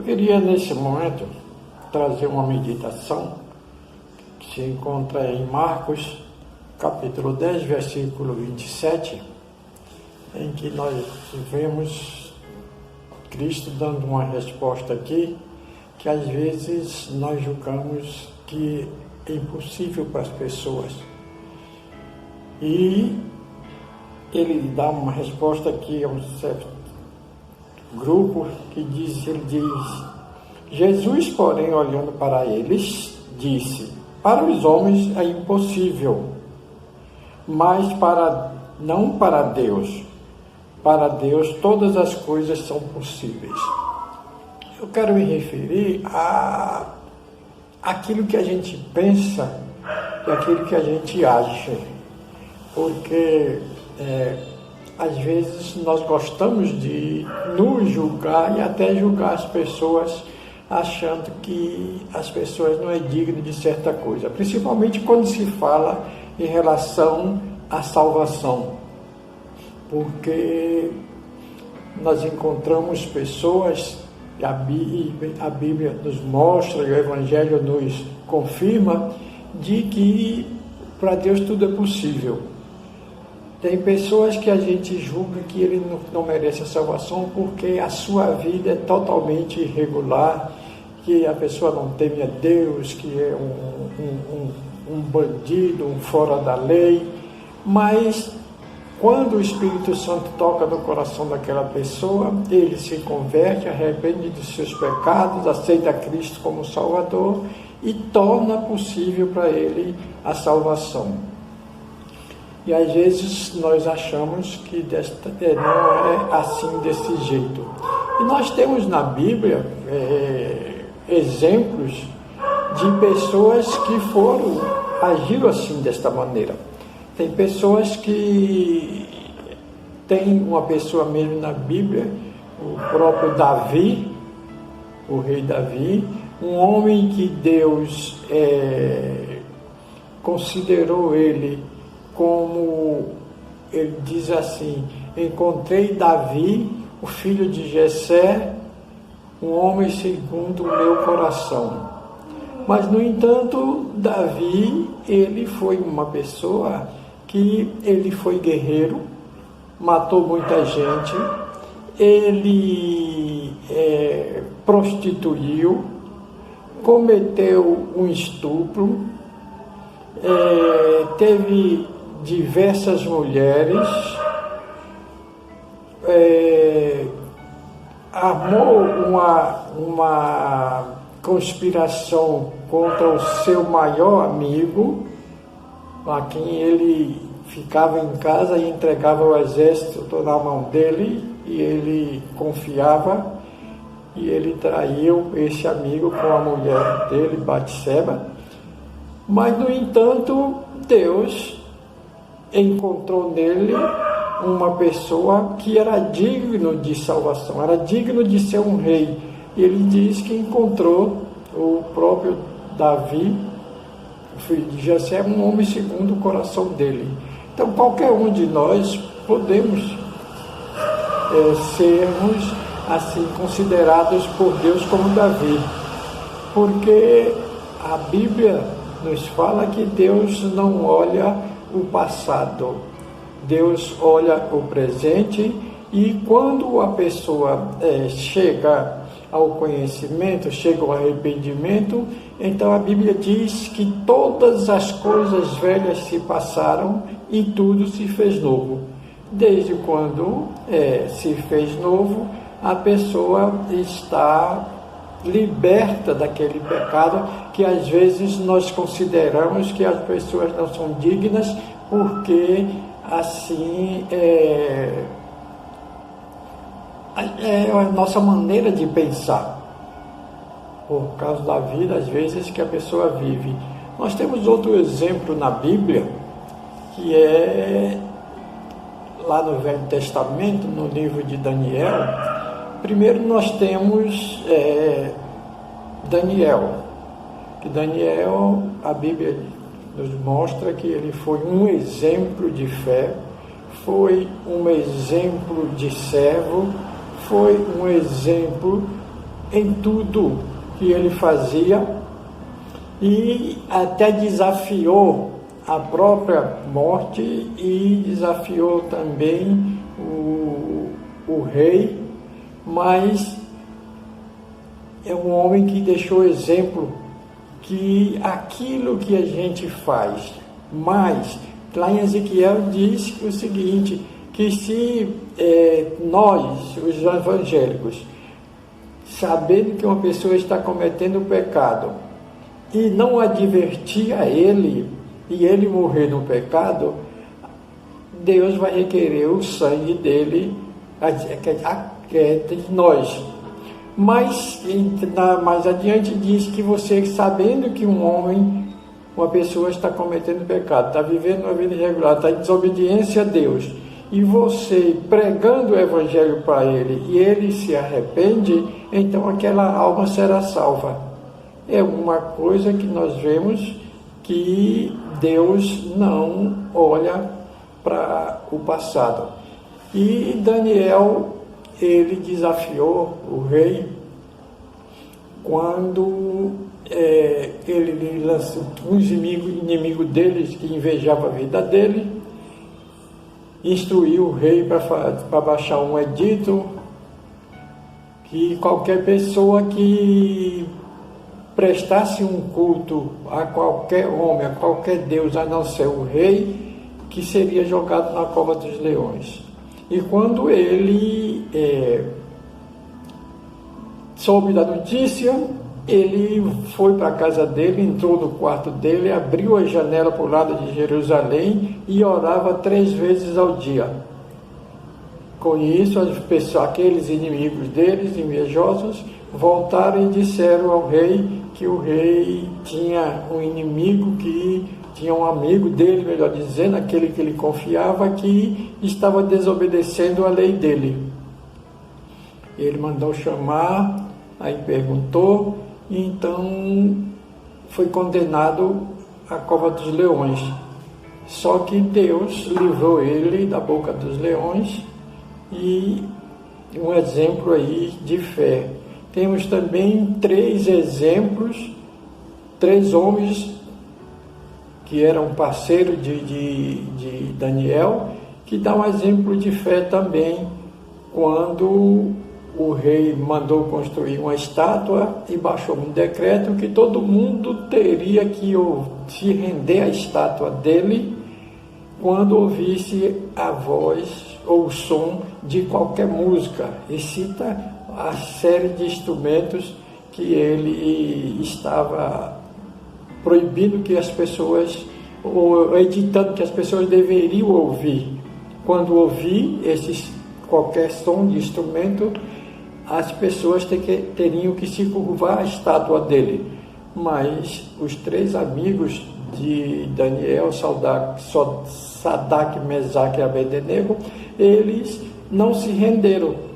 queria, nesse momento, trazer uma meditação que se encontra em Marcos, capítulo 10, versículo 27, em que nós vemos Cristo dando uma resposta aqui, que às vezes nós julgamos que é impossível para as pessoas. E ele dá uma resposta aqui a um certo grupo que ele diz: Jesus, porém, olhando para eles, disse: para os homens é impossível, mas não para Deus. Para Deus todas as coisas são possíveis. Eu quero me referir àquilo que a gente pensa e àquilo que a gente acha, porque às vezes nós gostamos de nos julgar e até julgar as pessoas, achando que as pessoas não é digno de certa coisa, principalmente quando se fala em relação à salvação, porque nós encontramos pessoas, e a Bíblia nos mostra, e o Evangelho nos confirma, de que para Deus tudo é possível. Tem pessoas que a gente julga que ele não merece a salvação porque a sua vida é totalmente irregular, que a pessoa não teme a Deus, que é um bandido, um fora da lei. Mas quando o Espírito Santo toca no coração daquela pessoa, ele se converte, arrepende dos seus pecados, aceita Cristo como Salvador e torna possível para ele a salvação. E às vezes nós achamos que não é assim, desse jeito. E nós temos na Bíblia exemplos de pessoas que agiram assim, desta maneira. Tem pessoas que tem uma pessoa mesmo na Bíblia, o próprio Davi, o rei Davi, um homem que Deus considerou ele como, ele diz assim: encontrei Davi, o filho de Jessé, um homem segundo o meu coração. Mas, no entanto, Davi, ele foi uma pessoa que ele foi guerreiro, matou muita gente, ele prostituiu, cometeu um estupro, teve diversas mulheres, armou uma conspiração contra o seu maior amigo, a quem ele ficava em casa e entregava o exército na mão dele, e ele confiava, e ele traiu esse amigo com a mulher dele, Batseba. Mas, no entanto, Deus encontrou nele uma pessoa que era digno de salvação, era digno de ser um rei. E ele diz que encontrou o próprio Davi, o filho de Jessé, um homem segundo o coração dele. Então, qualquer um de nós podemos sermos assim considerados por Deus como Davi, porque a Bíblia nos fala que Deus não olha o passado, Deus olha o presente, e quando a pessoa chega ao conhecimento, chega ao arrependimento, então a Bíblia diz que todas as coisas velhas se passaram e tudo se fez novo. Desde quando se fez novo, a pessoa está liberta daquele pecado que às vezes nós consideramos que as pessoas não são dignas, porque assim é a nossa maneira de pensar, por causa da vida, às vezes, que a pessoa vive. Nós temos outro exemplo na Bíblia, que é lá no Velho Testamento, no livro de Daniel. Primeiro nós temos Daniel, que Daniel, a Bíblia nos mostra que ele foi um exemplo de fé, foi um exemplo de servo, foi um exemplo em tudo que ele fazia e até desafiou a própria morte e desafiou também o rei, mas é um homem que deixou exemplo que aquilo que a gente faz, mas lá em Ezequiel diz o seguinte, que se nós, os evangélicos, sabendo que uma pessoa está cometendo pecado e não advertir a ele, e ele morrer no pecado, Deus vai requerer o sangue dele de nós. Mas mais adiante diz que você, sabendo que uma pessoa está cometendo pecado, está vivendo uma vida irregular, está em desobediência a Deus, e você pregando o evangelho para ele, e ele se arrepende, então aquela alma será salva. É uma coisa que nós vemos que Deus não olha para o passado. E Daniel, ele desafiou o rei quando ele lançou uns inimigos deles que invejavam a vida dele, instruiu o rei para baixar um edito que qualquer pessoa que prestasse um culto a qualquer homem, a qualquer Deus, a não ser o rei, que seria jogado na cova dos leões. E quando ele soube da notícia, ele foi para a casa dele, entrou no quarto dele, abriu a janela para o lado de Jerusalém e orava 3 vezes ao dia. Com isso, aqueles inimigos deles, invejosos, voltaram e disseram ao rei que o rei tinha um inimigo, que tinha um amigo dele, melhor dizendo, aquele que ele confiava, que estava desobedecendo a lei dele. Ele mandou chamar, aí perguntou, e então foi condenado à cova dos leões. Só que Deus livrou ele da boca dos leões, e um exemplo aí de fé. Temos também 3 exemplos, 3 homens que eram parceiros de Daniel, que dá um exemplo de fé também, quando o rei mandou construir uma estátua e baixou um decreto que todo mundo teria que se render à estátua dele quando ouvisse a voz ou o som de qualquer música, e cita a série de instrumentos que ele estava proibindo que as pessoas, ou editando que as pessoas deveriam ouvir. Quando ouvir qualquer som de instrumento, as pessoas teriam que se curvar à estátua dele. Mas os 3 amigos de Daniel, Sadraque, Mesaque e Abednego, eles não se renderam.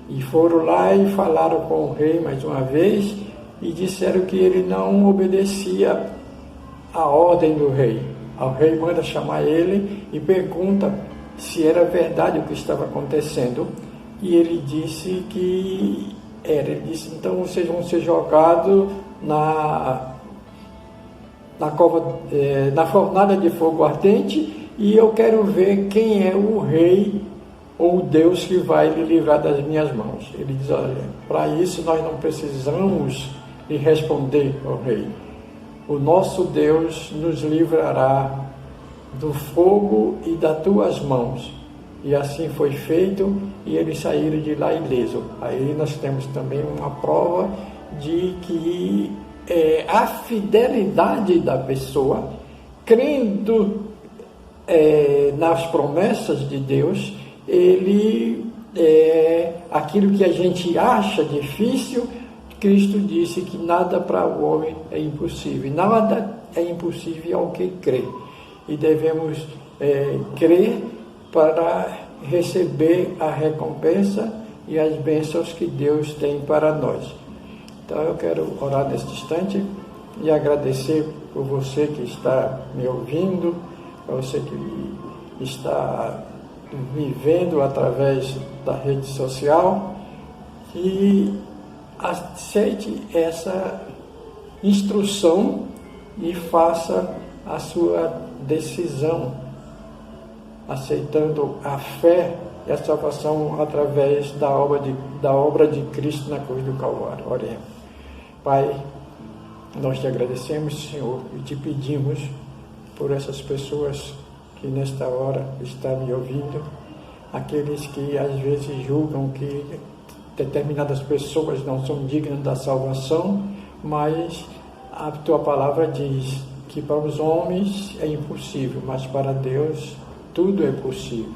E foram lá e falaram com o rei mais uma vez e disseram que ele não obedecia à ordem do rei. O rei manda chamar ele e pergunta se era verdade o que estava acontecendo. E ele disse que era. Ele disse, então vocês vão ser jogados na fornalha de fogo ardente, e eu quero ver quem é o rei ou o Deus que vai lhe livrar das minhas mãos. Ele diz, olha, para isso nós não precisamos lhe responder ao rei. O nosso Deus nos livrará do fogo e das tuas mãos. E assim foi feito, e eles saíram de lá ileso. Aí nós temos também uma prova de que a fidelidade da pessoa, crendo nas promessas de Deus, aquilo que a gente acha difícil, Cristo disse que nada para o homem é impossível. Nada é impossível ao que crê. E devemos crer para receber a recompensa e as bênçãos que Deus tem para nós. Então eu quero orar neste instante e agradecer por você que está me ouvindo, para você que está me vendo através da rede social, e aceite essa instrução e faça a sua decisão, aceitando a fé e a salvação através da obra de Cristo na cruz do Calvário. Oremos. Pai, nós te agradecemos, Senhor, e te pedimos por essas pessoas que nesta hora estão me ouvindo, aqueles que às vezes julgam que determinadas pessoas não são dignas da salvação, mas a tua palavra diz que para os homens é impossível, mas para Deus tudo é possível.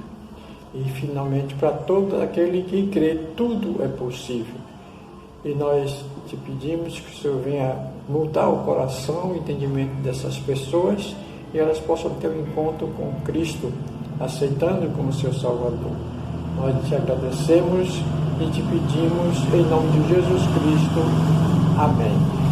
E finalmente para todo aquele que crê, tudo é possível. E nós te pedimos que o Senhor venha mudar o coração, o entendimento dessas pessoas, e elas possam ter um encontro com Cristo, aceitando como seu Salvador. Nós te agradecemos e te pedimos em nome de Jesus Cristo. Amém.